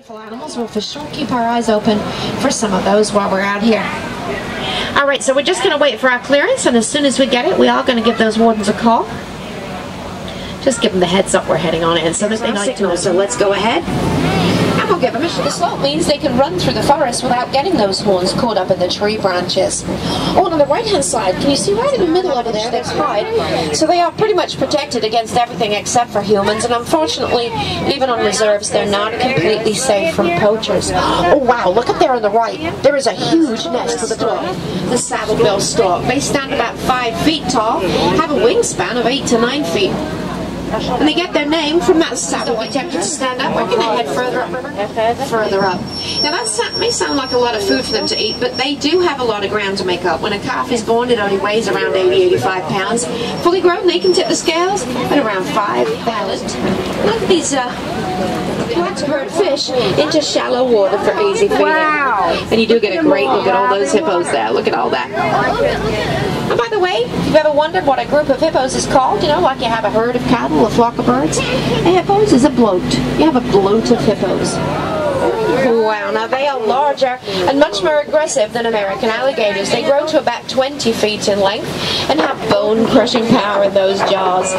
Beautiful animals. We'll for sure keep our eyes open for some of those while we're out here. Alright, so we're just going to wait for our clearance, and as soon as we get it, we are going to give those wardens a call. Just give them the heads up we're heading on in so that they like to. So let's go ahead. And we'll give them a shot. The slope means they can run through the forest without getting those horns caught up in the tree branches. Oh, and on the right-hand side, can you see right in the middle over there, they hide. So they are pretty much protected against everything except for humans, and unfortunately, even on reserves, they're not completely safe from poachers. Oh, wow, look up there on the right. There is a huge nest for the stork, the saddle-bill stork. They stand about 5 feet tall, have a wingspan of 8 to 9 feet. And they get their name from that saddle. Be tempted to stand up. We're going to head further up, further up. Now that may sound like a lot of food for them to eat, but they do have a lot of ground to make up. When a calf is born, it only weighs around 80-85 pounds. Fully grown, they can tip the scales at around 5 pounds. Look at these blackbird fish into shallow water for easy feeding. Wow. And you do get a great look at all those hippos there. Look at all that. And by the way, if you've ever wondered what a group of hippos is called, you know, like you have a herd of cattle, a flock of birds, a hippos is a bloat. You have a bloat of hippos. Wow, now they are larger and much more aggressive than American alligators. They grow to about 20 feet in length and have bone-crushing power in those jaws.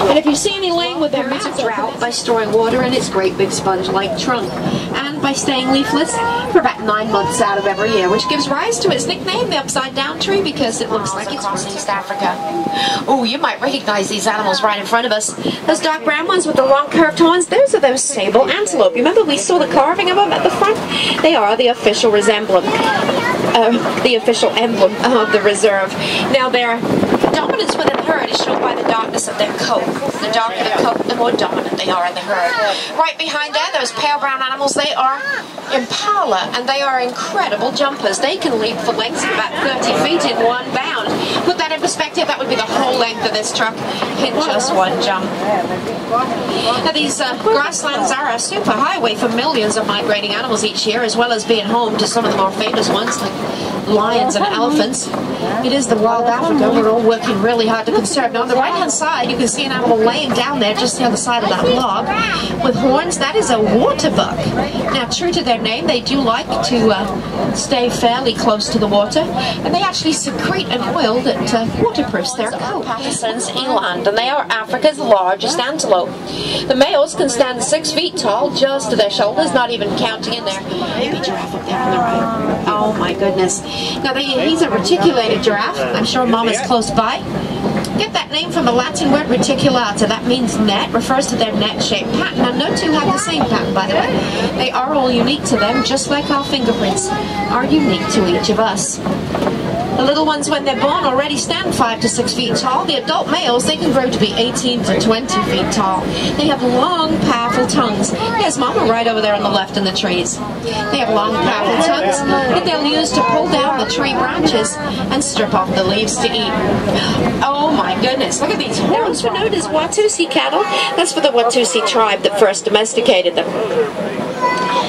And if you see any laying with their mouths drought by storing water in its great big sponge-like trunk, and by staying leafless for about 9 months out of every year, which gives rise to its nickname, the upside-down tree, because it looks like it's from East Africa. Oh, you might recognize these animals right in front of us. Those dark brown ones with the long curved horns, those are those sable antelope. You remember we saw the carving of them at the front? They are the official emblem of the reserve. Now their dominance within the herd is shown by the darkness of their coat. The darker the coat, the more dominant they are in the herd. Right behind there, those pale brown animals, they are impala, and they are incredible jumpers. They can leap for lengths of about 30 feet in one bound. Put that in perspective, that would be the whole length of this truck in just one jump. Now these grasslands are a super highway for millions of migrating animals each year, as well as being home to some of the more famous ones like lions and elephants. It is the wild Africa we're all working really hard to conserve. Now on the right hand side you can see an animal laying down there just the other side of that log with horns. That is a waterbuck. Now true to their name, they do like to stay fairly close to the water, and they actually secrete an oil that waterproofs their coat. Patterson's eland, and they are Africa's largest antelope. The males can stand 6 feet tall just to their shoulders, not even counting in there. Baby giraffe up there on the right. Oh my goodness. Now he's a reticulated giraffe. I'm sure Mama's close by. Get that name from the Latin word reticulata. That means net, refers to their net-shaped pattern. Now no two have the same pattern, by the way. They are all unique to them, just like our fingerprints are unique to each of us. The little ones, when they're born, already stand 5 to 6 feet tall. The adult males, they can grow to be 18 to 20 feet tall. They have long, powerful tongues. There's Mama right over there on the left in the trees. They have long, powerful tongues that they'll use to pull down the tree branches and strip off the leaves to eat. Oh my goodness, look at these horns. They're known as Watusi cattle. That's for the Watusi tribe that first domesticated them.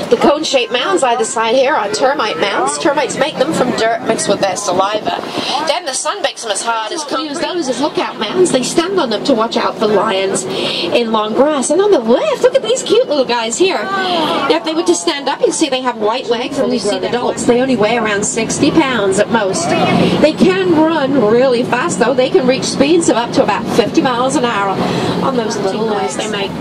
The cone-shaped mounds either side here are termite mounds. Termites make them from dirt mixed with their saliva. Then the sun bakes them as hard as concrete. Use those as lookout mounds. They stand on them to watch out for lions in long grass. And on the left, look at these cute little guys here. Now, if they were to stand up, you'd see they have white legs, and you've seen adults. They only weigh around 60 pounds at most. They can run really fast, though. They can reach speeds of up to about 50 miles an hour on those little legs they make.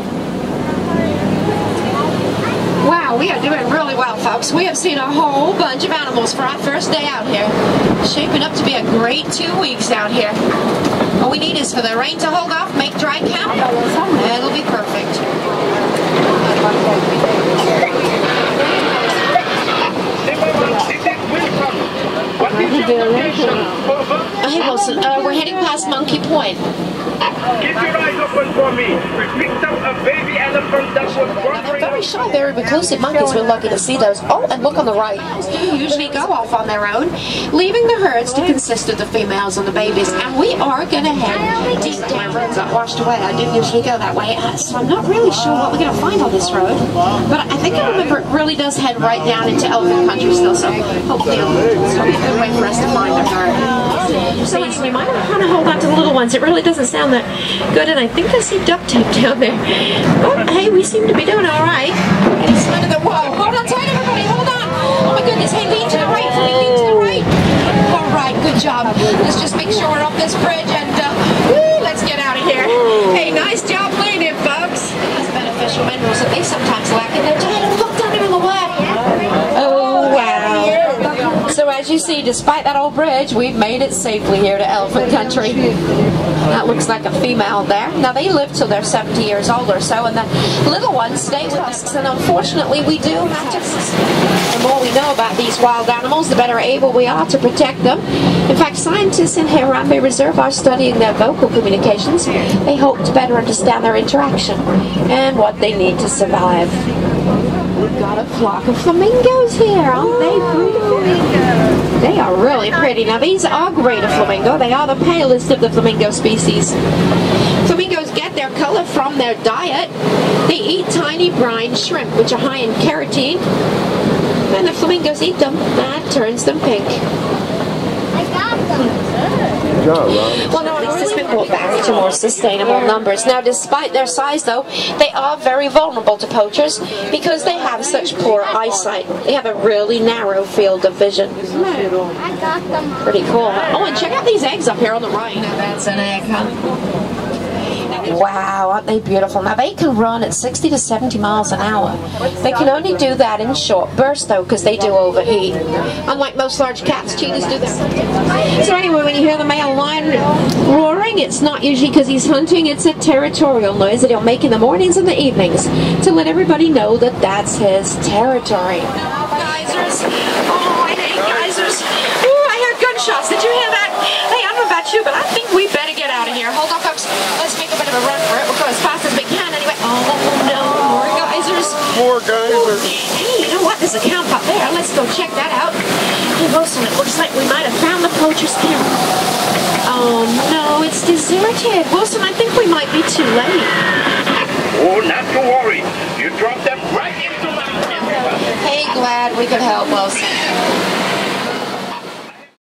Wow, we are doing really well, folks. We have seen a whole bunch of animals for our first day out here. Shaping up to be a great 2 weeks out here. All we need is for the rain to hold off, make dry camp, and it'll be perfect. Hey, Wilson, we're heading past Monkey Point. Keep your eyes open for me. We picked up a baby elephant that was wandering. Very shy, very reclusive monkeys. We're lucky to see those. Oh, and look on the right. They usually go off on their own, leaving the herds to consist of the females and the babies. And we are going to head deep down. Roads got washed away. I didn't usually go that way, so I'm not really sure what we're going to find on this road. But I think I remember it really does head right down into elephant country still, so hopefully it'll be a good way for us to find our herd. So we might want to hold on to the little ones. It really doesn't sound that good, and I think I see duct tape down there. Oh, hey, we seem to be doing all right. Whoa, hold this bridge and let's get out of here. Hey, nice job cleaning, folks. These beneficial minerals that they sometimes lack in their diet. Look down here in the wet. Oh, wow. So as you see, despite that old bridge, we've made it safely here to Elephant Country. That looks like a female there. Now, they live till they're 70 years old or so, and the little ones stay with us. And unfortunately, we do have to. The more we know about these wild animals, the better able we are to protect them. In fact, scientists in Harambe Reserve are studying their vocal communications. They hope to better understand their interaction and what they need to survive. We've got a flock of flamingos here, aren't they pretty? They are really pretty. Now, these are greater flamingo. They are the palest of the flamingo species. Flamingos get their color from their diet. They eat tiny brine shrimp, which are high in carotene. When the flamingos eat them, that turns them pink. I got them. Well, no, at least it's been brought back to more sustainable numbers. Now, despite their size, though, they are very vulnerable to poachers because they have such poor eyesight. They have a really narrow field of vision. I got them. Pretty cool. Oh, and check out these eggs up here on the right. Now, that's an egg, huh? Wow, aren't they beautiful? Now, they can run at 60 to 70 miles an hour. They can only do that in short bursts, though, because they do overheat. Unlike most large cats, cheetahs do that. So anyway, when you hear the male lion roaring, it's not usually because he's hunting. It's a territorial noise that he'll make in the mornings and the evenings to let everybody know that that's his territory. Geysers. Oh, I hate geysers. Oh, I heard gunshots. Did you hear that? Hey, I don't know about you, but I think we better get out of here. Hold on, folks. Let's make a bit of a run for it. We'll go as fast as we can anyway. Oh, no. More geysers. More geysers. Hey, you know what? There's a camp up there. Let's go check that out. Hey, Wilson, it looks like we might have found the poacher's camp. Oh, no. It's deserted. Wilson, I think we might be too late. Oh, not to worry. You drop them right into my... Hey, glad we could help, Wilson.